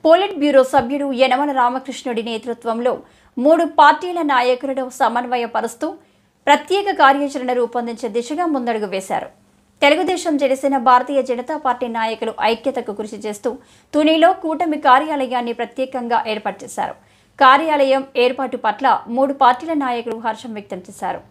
Polit bureau సభ్యుడు యనమల రామకృష్ణుడి నేతృత్వంలో 3 పార్టీల నాయకులను సమన్వయపరుస్తూ ప్రత్యేక కార్యాచరణ రూపొందించే దిశగా ముందడుగు వేశారు. తెలుగుదేశం, జనసేన, భారతీయ జనతా పార్టీ నాయకులు ఐక్యతకు కృషి చేస్తూ తునిలో కూటమి కార్యాలయాన్ని ప్రత్యేకంగా ఏర్పాటు చేశారు. కార్యాలయం ఏర్పాటు పట్ల 3 పార్టీల నాయకులు హర్షం వ్యక్తం చేశారు.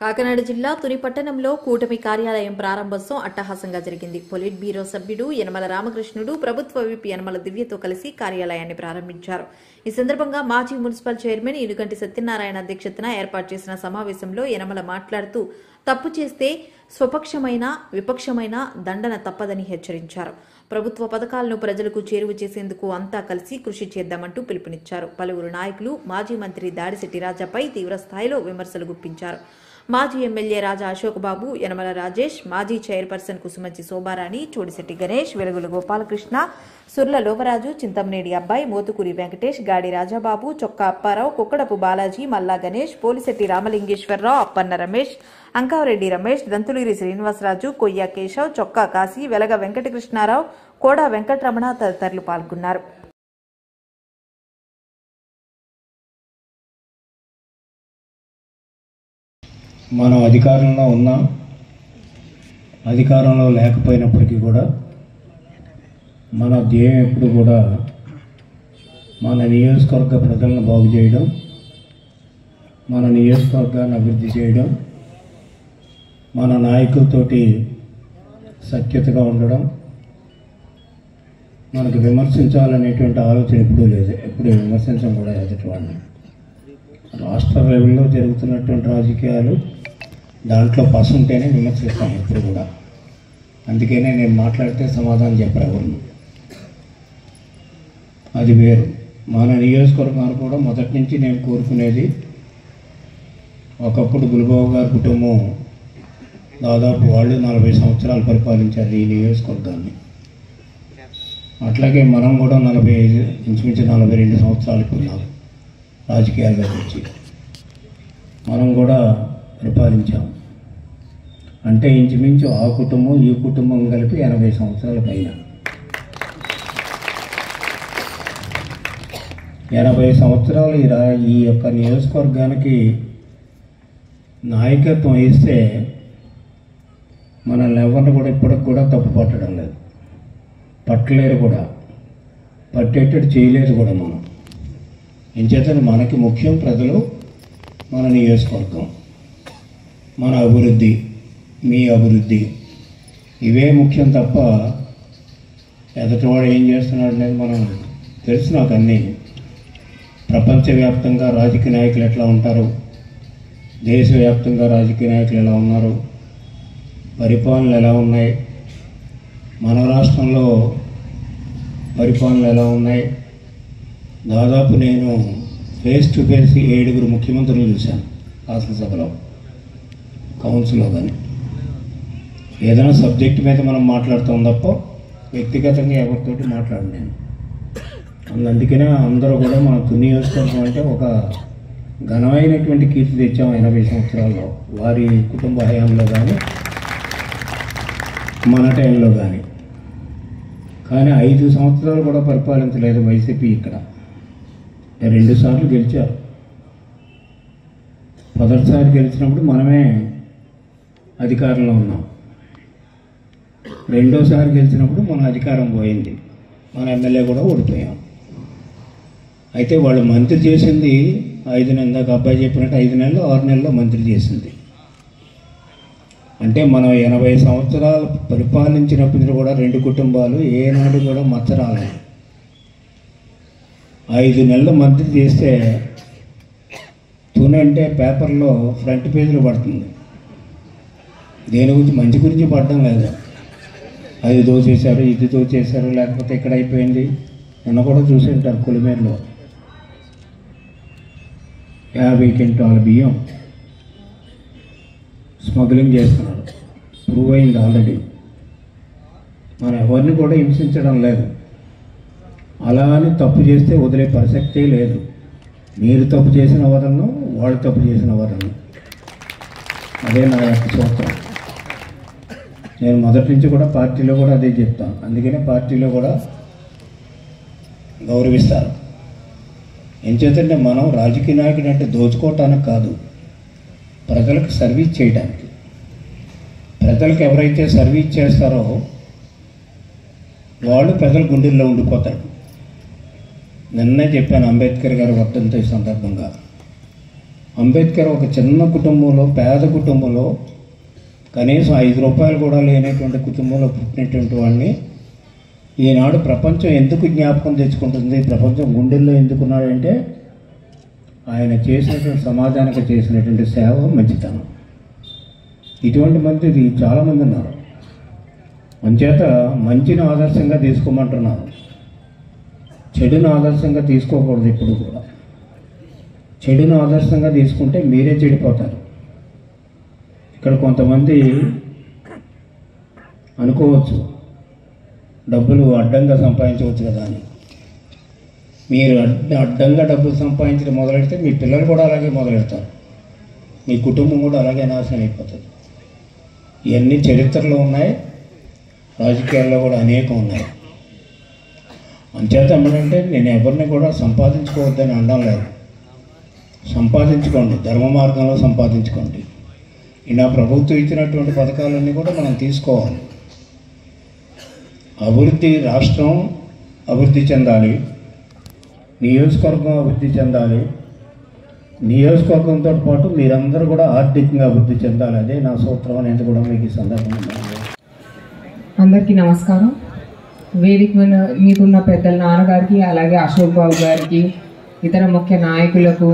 కాకినాడ జిల్లా తుని పట్టణంలో కూటమి కార్యాలయం ప్రారంభోత్సవం అట్టహాసంగా జరిగింది. పొలిట్ బ్యూరో సభ్యుడు యనమల రామకృష్ణుడు, ప్రభుత్వ విప్ యనమల దివ్యతో కలిసి కార్యాలయాన్ని ప్రారంభించారు. ఈ సందర్భంగా మాజీ మున్సిపల్ చైర్మన్ ఇనుగంటి సత్యనారాయణ అధ్యక్షతన ఏర్పాటు చేసిన సమావేశంలో యనమల మాట్లాడుతూ తప్పు చేస్తే స్వపక్షమైన విపక్షమైన దండన తప్పదని హెచ్చరించారు. ప్రభుత్వ పథకాలను ప్రజలకు చేరువ చేసేందుకు అంతా కలిసి కృషి చేద్దామంటూ పిలుపునిచ్చారు. పలువురు నాయకులు మాజీ మంత్రి దాడిశెట్టి రాజాపై తీవ్ర స్థాయిలో విమర్శలు గుప్పించారు. మాజీ ఎమ్మెల్యే రాజా అశోక్ బాబు, యనమల రాజేష్, మాజీ చైర్పర్సన్ కుసుమంచి శోభారాణి, చోడిశెట్టి గణేష్, వెలుగుల గోపాలకృష్ణ, సుర్ల లోవరాజు, చింతమనేడి అబ్బాయి, మోతుకూరి వెంకటేష్, గాడి రాజాబాబు, చొక్కా అప్పారావు, కుక్కడపు బాలాజీ, మల్లా గణేష్, పోలిశెట్టి రామలింగేశ్వరరావు, అప్పన్న రమేష్, అంకారెడ్డి రమేష్, దంతులూరి శ్రీనివాసరాజు, కొయ్య కేశవ్, చొక్కా కాశీ, వెలగ వెంకటకృష్ణారావు, కోడా వెంకటరమణ తదితరులు పాల్గొన్నారు. మనం అధికారంలో ఉన్నా అధికారంలో లేకపోయినప్పటికీ కూడా మన ధ్యేయం ఎప్పుడు కూడా మన నియోజకవర్గ ప్రజలను బాగు చేయడం, మన నియోజకవర్గాన్ని అభివృద్ధి చేయడం, మన నాయకులతోటి సఖ్యతగా ఉండడం, మనకు విమర్శించాలనేటువంటి ఆలోచన ఎప్పుడూ లేదు. ఎప్పుడు విమర్శించడం కూడా ఎదుటి వాళ్ళని. రాష్ట్ర లెవెల్లో జరుగుతున్నటువంటి రాజకీయాలు దాంట్లో పసుంటేనే విమర్శిస్తాం ఎప్పుడు కూడా. అందుకనే నేను మాట్లాడితే సమాధానం చెప్పరు ఎవరు. అది వేరు. మన నియోజకవర్గాలు కూడా మొదటి నుంచి నేను కోరుకునేది, ఒకప్పుడు గురుబాబు గారి కుటుంబం దాదాపు వాళ్ళు 40 సంవత్సరాలు పరిపాలించారు ఈ నియోజకవర్గాన్ని. అట్లాగే మనం కూడా ఇంచుమించు 42 సంవత్సరాలకు ఉన్నాం రాజకీయాల్లో వచ్చి. మనం కూడా పరిపాలించాం. అంటే ఇంచుమించు ఆ కుటుంబం ఈ కుటుంబం కలిపి 80 సంవత్సరాల పైన. 80 సంవత్సరాలు ఈ యొక్క నియోజకవర్గానికి నాయకత్వం ఇస్తే మనల్ని ఎవరిని కూడా ఇప్పటికి కూడా తప్పు పట్టడం లేదు, పట్టలేరు కూడా, పట్టేటట్టు చేయలేదు కూడా. మనం ఎంచేతని మనకి ముఖ్యం ప్రజలు, మన నియోజకవర్గం, మన అభివృద్ధి, మీ అభివృద్ధి, ఇవే ముఖ్యం తప్ప ఎదుటివాడు ఏం చేస్తున్నాడు అనేది మనం తెలుసు. నాకు అన్నీ ప్రపంచవ్యాప్తంగా రాజకీయ నాయకులు ఎట్లా ఉంటారు, దేశవ్యాప్తంగా రాజకీయ నాయకులు ఎలా ఉన్నారు, పరిపాలనలు ఎలా ఉన్నాయి, మన రాష్ట్రంలో పరిపాలనలు ఎలా ఉన్నాయి. దాదాపు నేను ఫేస్ టు ఫేస్ 7 ముఖ్యమంత్రులు చూశాను శాసనసభలో, కౌన్సిల్లో. కానీ ఏదైనా సబ్జెక్ట్ మీద మనం మాట్లాడుతాం తప్ప వ్యక్తిగతంగా ఎవరితోటి మాట్లాడు నేను. అందుకనే అందరూ కూడా మన తుని నియోజకవర్గం అంటే ఒక ఘనమైనటువంటి కీర్తి తెచ్చాం 80 సంవత్సరాల్లో, వారి కుటుంబ హయాంలో కానీ మన టైంలో కానీ. కానీ 5 సంవత్సరాలు కూడా పరిపాలించలేదు వైసీపీ. ఇక్కడ 2 సార్లు గెలిచారు. మొదటిసారి గెలిచినప్పుడు మనమే అధికారంలో ఉన్నాం. రెండోసారి గెలిచినప్పుడు మన అధికారం పోయింది, మన ఎమ్మెల్యే కూడా ఓడిపోయాం. అయితే వాళ్ళు మంత్రి చేసింది 5 నెలలు, ఇందాక అబ్బాయి చెప్పినట్టు 5 నెలలు 6 నెలల్లో మంత్రి చేసింది. అంటే మనం 80 సంవత్సరాలు పరిపాలించినప్పుడు కూడా 2 కుటుంబాలు ఏనాడు కూడా మచ్చరాలేదు. 5 నెలలు మంత్రి చేస్తే తుని అంటే పేపర్లో ఫ్రంట్ పేజీలో పడుతుంది. దేని గురించి, మంచి గురించి పడడం లేదు. అది దోచేశారు, ఇది దోచేశారు, లేకపోతే ఇక్కడ అయిపోయింది. నిన్న కూడా చూసి ఉంటారు కొలిమేరులో 50 క్వింటాల బియ్యం స్మగ్లింగ్ చేస్తున్నారు. ప్రూవ్ అయింది ఆల్రెడీ. మనం ఎవరిని కూడా హింసించడం లేదు. అలా అని తప్పు చేస్తే వదిలే ప్రసక్తే లేదు. మీరు తప్పు చేసిన వదలను, వాళ్ళు తప్పు చేసిన వదలను. అదే నా యొక్క సూత్రం. నేను మొదటి నుంచి కూడా పార్టీలో కూడా అదే చెప్తాను. అందుకనే పార్టీలో కూడా గౌరవిస్తారు. ఎంచేతంటే మనం రాజకీయ నాయకుడు అంటే దోచుకోవటానికి కాదు, ప్రజలకు సర్వీస్ చేయడానికి. ప్రజలకు ఎవరైతే సర్వీస్ చేస్తారో వాళ్ళు ప్రజల గుండెల్లో ఉండిపోతారు. నిన్నే చెప్పాను అంబేద్కర్ గారి వర్ధంతి సందర్భంగా. అంబేద్కర్ ఒక చిన్న కుటుంబంలో, పేద కుటుంబంలో, కనీసం 5 రూపాయలు కూడా లేనటువంటి కుటుంబంలో పుట్టినటువంటి వాడిని ఈనాడు ప్రపంచం ఎందుకు జ్ఞాపకం తెచ్చుకుంటుంది, ప్రపంచం గుండెల్లో ఎందుకున్నాడంటే ఆయన చేసినటువంటి సమాజానికి చేసినటువంటి సేవ, మంచితనం. ఇటువంటి మంది చాలామంది ఉన్నారు. అంచేత మంచిని ఆదర్శంగా తీసుకోమంటున్నారు, చెడును ఆదర్శంగా తీసుకోకూడదు. ఎప్పుడు కూడా చెడును ఆదర్శంగా తీసుకుంటే మీరే చెడిపోతారు. ఇక్కడ కొంతమంది అనుకోవచ్చు డబ్బులు అడ్డంగా సంపాదించవచ్చు కదా అని. మీరు అడ్డంగా డబ్బులు సంపాదించడం మొదలెడితే మీ పిల్లలు కూడా అలాగే మొదలెడతారు, మీ కుటుంబం కూడా అలాగే నాశనం అయిపోతుంది. ఇవన్నీ చరిత్రలో ఉన్నాయి, రాజకీయాల్లో కూడా అనేకం ఉన్నాయి. అంచేత ఏమంటే నేను ఎవరిని కూడా సంపాదించుకోవద్దని అనడం లేదు. సంపాదించుకోండి, ధర్మ మార్గంలో సంపాదించుకోండి. ఇలా ప్రభుత్వం ఇచ్చినటువంటి పథకాలన్నీ కూడా మనం తీసుకోవాలి. అభివృద్ధి, రాష్ట్రం అభివృద్ధి చెందాలి, నియోజకవర్గం అభివృద్ధి చెందాలి, నియోజకవర్గంతో పాటు మీరందరూ కూడా ఆర్థికంగా అభివృద్ధి చెందాలి. అదే నా సూత్రం అనేది కూడా మీకు ఈ సందర్భంగా. అందరికీ నమస్కారం. వేదిక మీద మీకున్న పెద్దల నాన్నగారికి, అలాగే అశోక్ బాబు గారికి, ఇతర ముఖ్య నాయకులకు,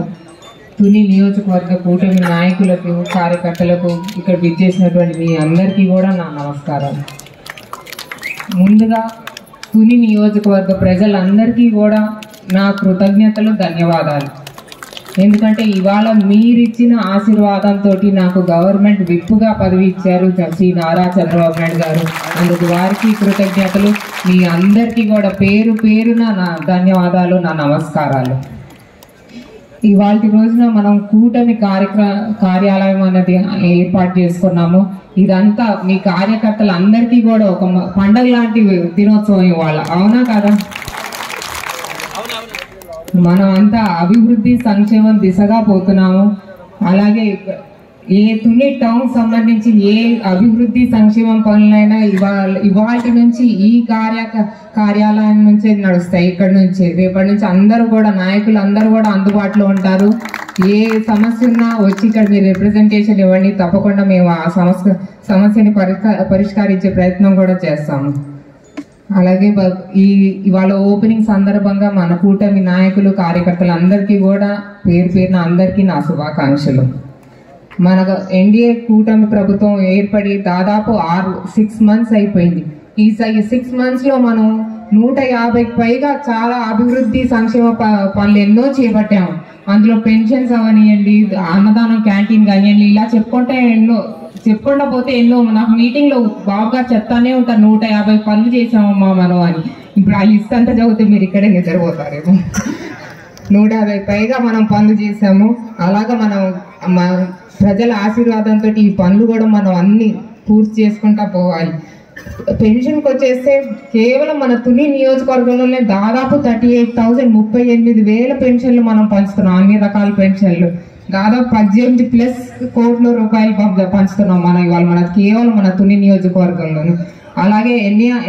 తుని నియోజకవర్గ కూటమి నాయకులకు, కార్యకర్తలకు, ఇక్కడ విచ్చేసినటువంటి మీ అందరికీ కూడా నా నమస్కారం. ముందుగా తుని నియోజకవర్గ ప్రజలందరికీ కూడా నా కృతజ్ఞతలు, ధన్యవాదాలు. ఎందుకంటే ఇవాళ మీరిచ్చిన ఆశీర్వాదంతో నాకు గవర్నమెంట్ విప్పుగా పదవి ఇచ్చారు శ్రీ నారా చంద్రబాబు నాయుడు గారు. అందుకు వారికి కృతజ్ఞతలు. మీ అందరికీ కూడా పేరు పేరున నా ధన్యవాదాలు, నా నమస్కారాలు. ఇవాళ రోజున మనం కూటమి కార్యాలయం అనేది ఏర్పాటు చేసుకున్నాము. ఇదంతా మీ కార్యకర్తలందరికీ కూడా ఒక పండగ లాంటి దినోత్సవం ఇవాళ, అవునా కదా? మనం అంతా అభివృద్ధి, సంక్షేమం దిశగా పోతున్నాము. అలాగే ఏ తుని టౌన్ సంబంధించి ఏ అభివృద్ధి సంక్షేమం పనులైనా ఇవాటి నుంచి ఈ కార్యాలయం నుంచే నడుస్తాయి. ఇక్కడ నుంచి రేపటి నుంచి అందరూ కూడా నాయకులు అందరూ కూడా అందుబాటులో ఉంటారు. ఏ సమస్య ఉన్నా వచ్చి ఇక్కడ మీరు రిప్రజెంటేషన్ ఇవ్వండి, తప్పకుండా మేము ఆ సమస్యని పరిష్కరించే ప్రయత్నం కూడా చేస్తాము. అలాగే ఇవాళ ఓపెనింగ్ సందర్భంగా మన కూటమి నాయకులు, కార్యకర్తలు అందరికీ కూడా పేరు పేరున అందరికీ నా శుభాకాంక్షలు. మన ఎన్డీఏ కూటమి ప్రభుత్వం ఏర్పడి దాదాపు 6 months అయిపోయింది. ఈ 6 months లో మనం 150కి పైగా చాలా అభివృద్ధి సంక్షేమ పనులు ఎన్నో చేపట్టాము. అందులో పెన్షన్స్ అవనియండి, అన్నదానం క్యాంటీన్ కానివ్వండి, ఇలా చెప్పుకుంటా పోతే ఎన్నో. నాకు మీటింగ్ లో బాబు గారు చెప్తానే ఉంటారు 150 పనులు చేసామమ్మా మనం అని. ఇప్పుడు ఆ లిస్ట్ అంతా చదివితే మీరు ఇక్కడే నిద్రపోతారేమో. 150 పైగా మనం పనులు చేసాము. అలాగా మనం ప్రజల ఆశీర్వాదంతో ఈ పనులు కూడా మనం అన్ని పూర్తి చేసుకుంటా పోవాలి. పెన్షన్కి వచ్చేస్తే కేవలం మన తుని నియోజకవర్గంలోనే దాదాపు 38,038,000 పెన్షన్లు మనం పంచుతున్నాం. అన్ని రకాల పెన్షన్లు దాదాపు 18+ కోట్ల రూపాయలు పంచుతున్నాం మనం ఇవాళ కేవలం మన తుని నియోజకవర్గంలోనే. అలాగే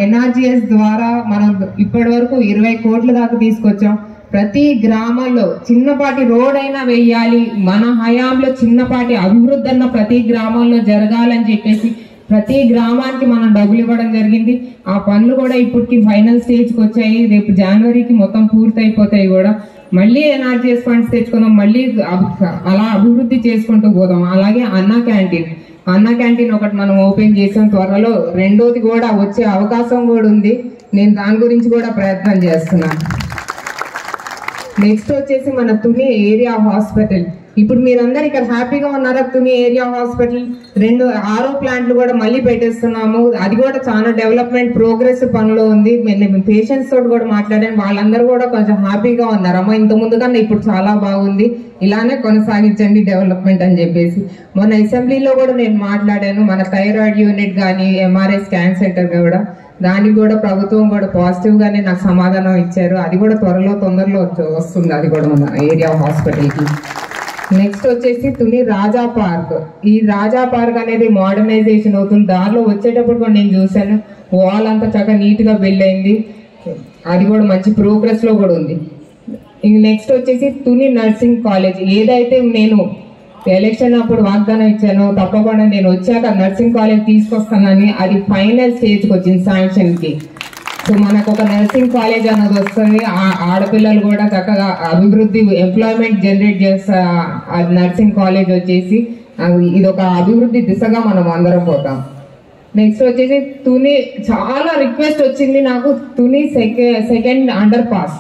ఎన్ఆర్జీఎస్ ద్వారా మనం ఇప్పటి వరకు 20 కోట్ల దాకా తీసుకొచ్చాం. ప్రతి గ్రామంలో చిన్నపాటి రోడ్ అయినా వేయాలి, మన హయాంలో చిన్నపాటి అభివృద్ధి అన్న ప్రతి గ్రామంలో జరగాలని చెప్పేసి ప్రతి గ్రామానికి మనం డబ్బులు ఇవ్వడం జరిగింది. ఆ పనులు కూడా ఇప్పటికి ఫైనల్ స్టేజ్కి వచ్చాయి. రేపు జనవరికి మొత్తం పూర్తయిపోతాయి కూడా. మళ్ళీ ఎన్ఆర్జీఎస్ ఫండ్స్ తెచ్చుకుందాం, మళ్ళీ అలా అభివృద్ధి చేసుకుంటూ పోదాం. అలాగే అన్నా క్యాంటీన్ ఒకటి మనం ఓపెన్ చేసాం. త్వరలో రెండోది కూడా వచ్చే అవకాశం కూడా ఉంది. నేను దాని గురించి కూడా ప్రయత్నం చేస్తున్నాను. నెక్స్ట్ వచ్చేసి మన తుని ఏరియా హాస్పిటల్. ఇప్పుడు మీరందరూ ఇక్కడ హ్యాపీగా ఉన్నారా? తుని ఏరియా హాస్పిటల్ 2 RO ప్లాంట్లు కూడా మళ్ళీ పెట్టేస్తున్నాము. అది కూడా చాలా డెవలప్మెంట్ ప్రోగ్రెస్ పనిలో ఉంది. మేము పేషెంట్స్ తోటి కూడా మాట్లాడాను, వాళ్ళందరూ కూడా కొంచెం హ్యాపీగా ఉన్నారు. అమ్మ ఇంత ముందు కన్నా ఇప్పుడు చాలా బాగుంది, ఇలానే కొనసాగించండి డెవలప్మెంట్ అని చెప్పేసి. మొన్న అసెంబ్లీలో కూడా నేను మాట్లాడాను, మన థైరాయిడ్ యూనిట్ కానీ MRI స్కాన్ సెంటర్ కూడా, దానికి కూడా ప్రభుత్వం కూడా పాజిటివ్ గానే నాకు సమాధానం ఇచ్చారు. అది కూడా తొందరలో వస్తుంది, అది కూడా మన ఏరియా హాస్పిటల్కి. నెక్స్ట్ వచ్చేసి తుని రాజా పార్క్. ఈ రాజా పార్క్ అనేది మోడర్నైజేషన్ అవుతుంది. దారిలో వచ్చేటప్పుడు కూడా నేను చూశాను, వాల్ అంతా చక్కగా నీట్ గా బిల్డ్ అయింది, అది కూడా మంచి ప్రోగ్రెస్ లో కూడా ఉంది. నెక్స్ట్ వచ్చేసి తుని నర్సింగ్ కాలేజ్. ఏదైతే నేను ఎలక్షన్ అప్పుడు వాగ్దానం ఇచ్చానో తప్పకుండా నేను వచ్చాక నర్సింగ్ కాలేజ్ తీసుకొస్తానని, అది ఫైనల్ స్టేజ్కి వచ్చింది శాంక్షన్ కి. సో మనకు ఒక నర్సింగ్ కాలేజ్ అనేది వస్తుంది, ఆడపిల్లలు కూడా చక్కగా అభివృద్ధి ఎంప్లాయ్మెంట్ జనరేట్ చేస్తా. అది నర్సింగ్ కాలేజ్ వచ్చేసి ఇది ఒక అభివృద్ధి దిశగా మనం అందరం పోతాం. నెక్స్ట్ వచ్చేసి తుని చాలా రిక్వెస్ట్ వచ్చింది నాకు, తుని సెకండ్ అండర్ పాస్.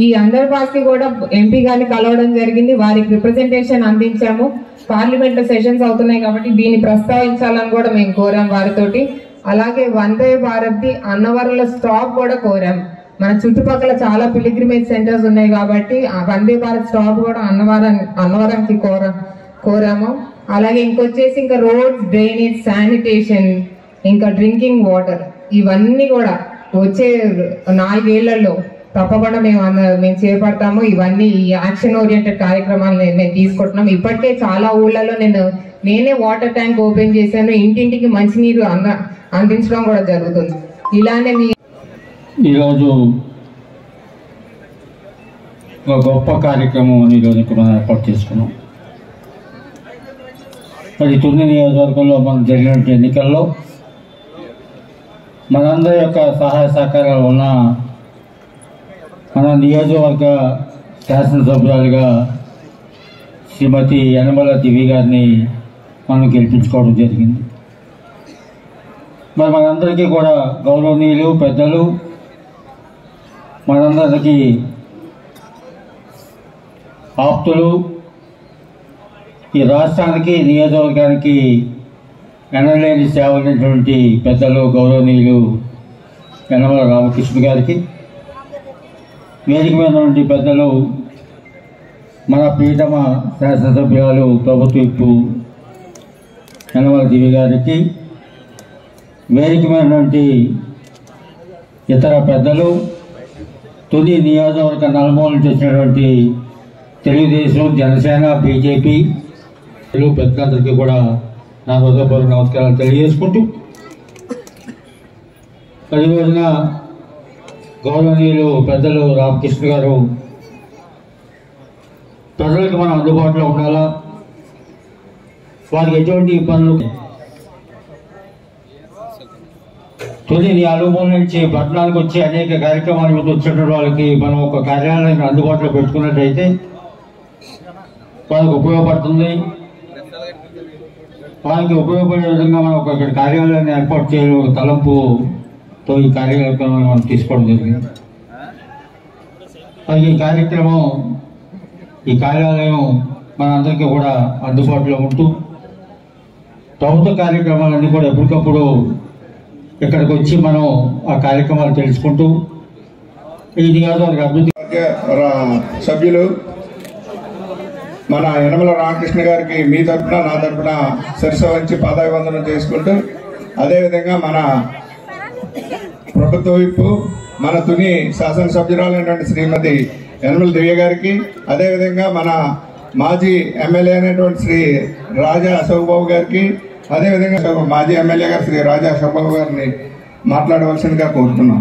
ఈ అండర్ పాస్ కి కూడా ఎంపీ గారిని కలవడం జరిగింది, వారికి రిప్రజెంటేషన్ అందించాము. పార్లమెంట్ లో సెషన్స్ అవుతున్నాయి కాబట్టి దీన్ని ప్రస్తావించాలని కూడా మేము కోరాం వారితోటి. అలాగే వందే భారత్ ది అన్నవరంలో స్టాప్ కూడా కోరాం. మన చుట్టుపక్కల చాలా పిలిగ్రిమేజ్ సెంటర్స్ ఉన్నాయి కాబట్టి ఆ వందే భారత్ స్టాప్ కూడా అన్నవరంకి కోరాము. అలాగే ఇంకొచ్చేసి ఇంకా రోడ్స్, డ్రైనేజ్, శానిటేషన్, ఇంకా డ్రింకింగ్ వాటర్, ఇవన్నీ కూడా వచ్చే 4 ఏళ్లలో తప్పకుండా మేము చేపడతాము. ఇవన్నీ ఈ యాక్షన్ ఓరియంటెడ్ కార్యక్రమాలు మేము తీసుకుంటున్నాం. ఇప్పటికే చాలా ఊళ్ళలో నేనే వాటర్ ట్యాంక్ ఓపెన్ చేశాను, ఇంటింటికి మంచినీరు అందించడం కూడా జరుగుతుంది. ఇలానే ఈరోజు ఒక గొప్ప కార్యక్రమం ఈరోజు ఇక్కడ మనం ఏర్పాటు చేసుకున్నాం. మరి తుని నియోజకవర్గంలో మనకు జరిగినటువంటి ఎన్నికల్లో మనందరి యొక్క సహాయ సహకారాలు ఉన్న మన నియోజకవర్గ శాసనసభ్యులుగా శ్రీమతి యనమల దివ్య గారిని మనం గెలిపించుకోవడం జరిగింది. మరి మనందరికీ కూడా గౌరవనీయులు పెద్దలు, మనందరికీ ఆప్తులు, ఈ రాష్ట్రానికి నియోజకవర్గానికి ఎనలేని సేవలైనటువంటి పెద్దలు గౌరవనీయులు యనమల రామకృష్ణ గారికి, వేదిక మీద ఉన్నటువంటి పెద్దలు మన ప్రీతమ శాసనసభ్యులు ప్రభుత్వ విప్పు యనమల దివ్య గారికి, వేదిక మీద ఉన్నటువంటి ఇతర పెద్దలు, తుని నియోజకవర్గ నలుమూల నుంచి వచ్చినటువంటి తెలుగుదేశం, జనసేన, బీజేపీ పెద్దలందరికీ కూడా నా హృదయపూర్వక నమస్కారాలు తెలియజేసుకుంటూ, ఈ రోజున గౌరవనీయులు పెద్దలు రామకృష్ణ గారు ప్రజలకు మనం అందుబాటులో ఉండాలా, వారికి ఎటువంటి పనులు తుని అనుభవం నుంచి పట్టణానికి వచ్చి అనేక కార్యక్రమాల మీద వచ్చినటువంటి వాళ్ళకి మనం ఒక కార్యాలయాన్ని అందుబాటులో పెట్టుకున్నట్టయితే వాళ్ళకి ఉపయోగపడుతుంది. వాళ్ళకి ఉపయోగపడే విధంగా మనం ఒక కార్యాలయాన్ని ఏర్పాటు చేయడం ఒక తలంపుతో ఈ కార్యక్రమాన్ని మనం తీసుకోవడం జరిగింది. ఈ కార్యాలయం మనందరికీ కూడా అందుబాటులో ఉంటూ ప్రభుత్వ కార్యక్రమాలన్నీ కూడా ఎప్పటికప్పుడు ఇక్కడికి వచ్చి మనం ఆ కార్యక్రమాలు తెలుసుకుంటూ ఈ నియోజకవర్గ అభివృద్ధి సభ్యులు మన యనమల రామకృష్ణ గారికి మీ తరఫున నా తరఫున శిరస వంచి పాదాభివందనం చేసుకుంటూ, అదేవిధంగా మన ప్రభుత్వ విప్పు మన తుని శాసనసభ్యురాలైనటువంటి శ్రీమతి యనమల దివ్య గారికి, అదేవిధంగా మన మాజీ ఎమ్మెల్యే అయినటువంటి శ్రీ రాజా అశోక్ బాబు గారికి, అదేవిధంగా మాజీ ఎమ్మెల్యే గారు శ్రీ రాజా అశోక్ బాబు గారిని మాట్లాడవలసిందిగా కోరుతున్నాం.